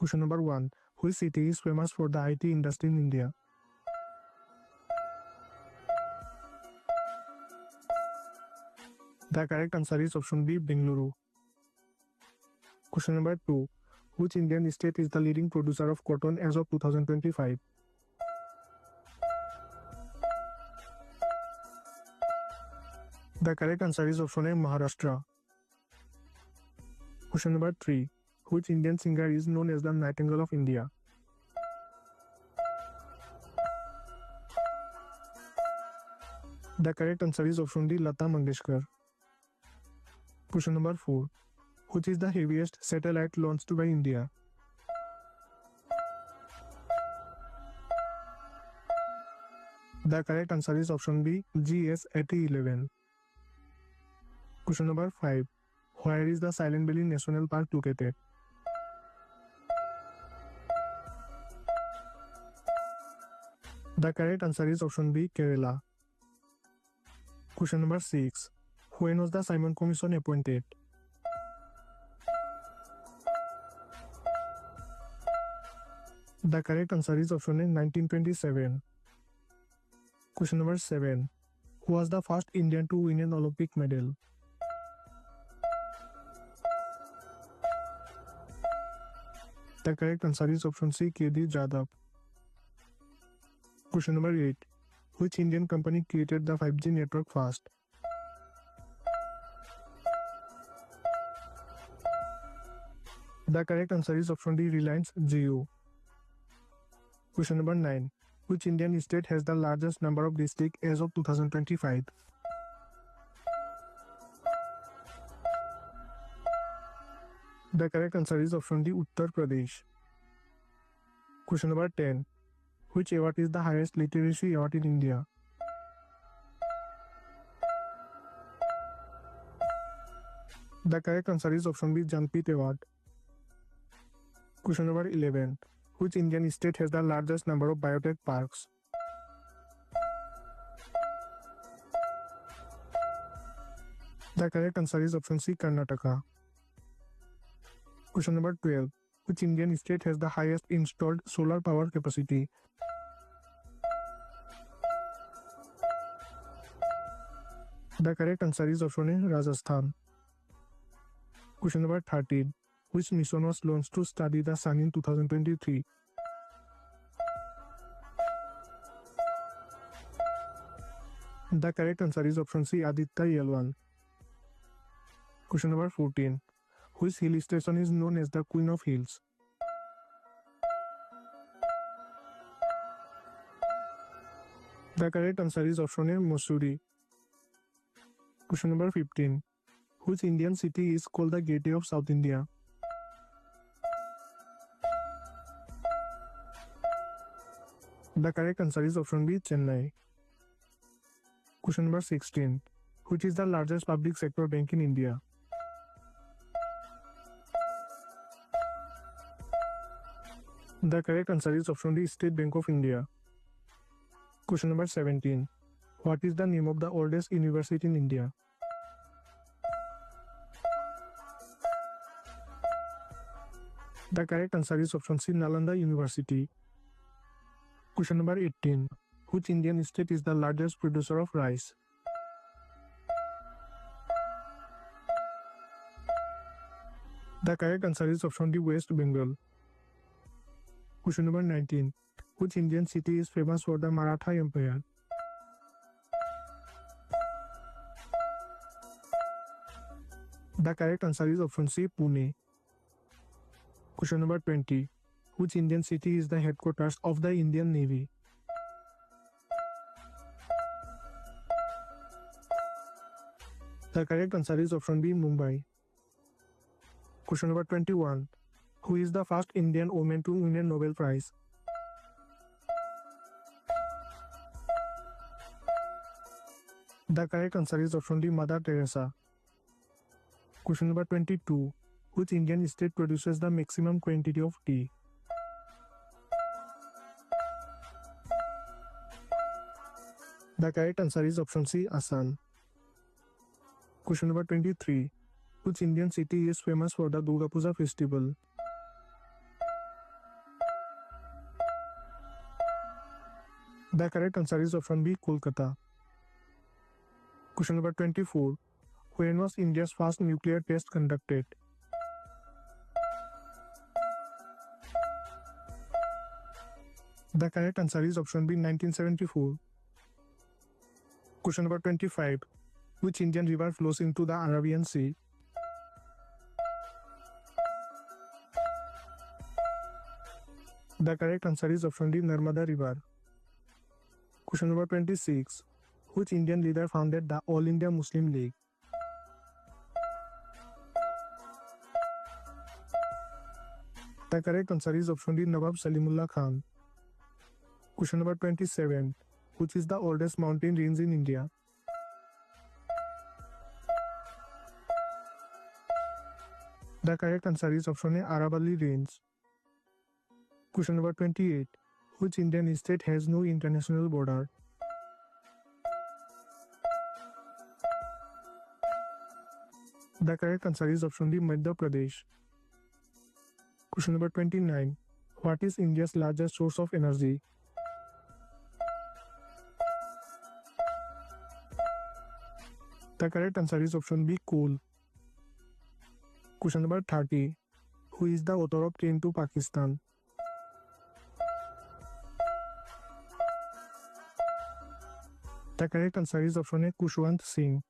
Question number 1. Which city is famous for the IT industry in India? The correct answer is option B, Bengaluru. Question number 2. Which Indian state is the leading producer of cotton as of 2025? The correct answer is option A, Maharashtra. Question number 3. Which Indian singer is known as the Nightingale of India? The correct answer is option D, Lata Mangeshkar. Question number 4. Which is the heaviest satellite launched by India? The correct answer is option B, GS-8011. Question number 5. Where is the Silent Valley National Park located? The correct answer is option B, Kerala. Question number 6. When was the Simon Commission appointed? The correct answer is option A, 1927. Question number 7. Who was the first Indian to win an Olympic medal? The correct answer is option C, KD Jadhav. Question number 8. Which Indian company created the 5G network first? The correct answer is option D, Reliance Jio. Question number 9. Which Indian state has the largest number of districts as of 2025? The correct answer is option D, Uttar Pradesh. Question number 10. Which award is the highest literacy award in India? The correct answer is option B, Jnanpith Award. Question number 11. Which Indian state has the largest number of biotech parks? The correct answer is option C, Karnataka. Question number 12. Which Indian state has the highest installed solar power capacity? The correct answer is option A, Rajasthan. Question number 13. Which mission was launched to study the sun in 2023? The correct answer is option C, Aditya L1. Question number 14. Which hill station is known as the Queen of Hills? The correct answer is option A, Mussoorie. Question number 15. Which Indian city is called the Gateway of South India? The correct answer is option B, Chennai. Question number 16. Which is the largest public sector bank in India? The correct answer is option D, State Bank of India. Question number 17. What is the name of the oldest university in India? The correct answer is option C, Nalanda University. Question number 18. Which Indian state is the largest producer of rice? The correct answer is option D, West Bengal. Question number 19. Which Indian city is famous for the Maratha Empire? The correct answer is option C, Pune. Question number 20. Which Indian city is the headquarters of the Indian Navy? The correct answer is option B, Mumbai. Question number 21. Who is the first Indian woman to win a Nobel Prize? The correct answer is option D, Mother Teresa. Question number 22. Which Indian state produces the maximum quantity of tea? The correct answer is option C, Assam. Question number 23. Which Indian city is famous for the Durga Puja festival? The correct answer is option B, Kolkata. Question number 24. When was India's first nuclear test conducted? The correct answer is option B, 1974. Question number 25. Which Indian river flows into the Arabian Sea? The correct answer is option D, Narmada River. Question number 26. Which Indian leader founded the All India Muslim League? The correct answer is option D, Nawab Salimullah Khan. Question number 27. Which is the oldest mountain range in India? The correct answer is option A, Aravalli Range. Question number 28. Which Indian state has no international border? The correct answer is option D, Madhya Pradesh. Question number 29. What is India's largest source of energy? The correct answer is option B, coal. Question number 30. Who is the author of Train to Pakistan? The correct answer is option A, Kushwant Singh.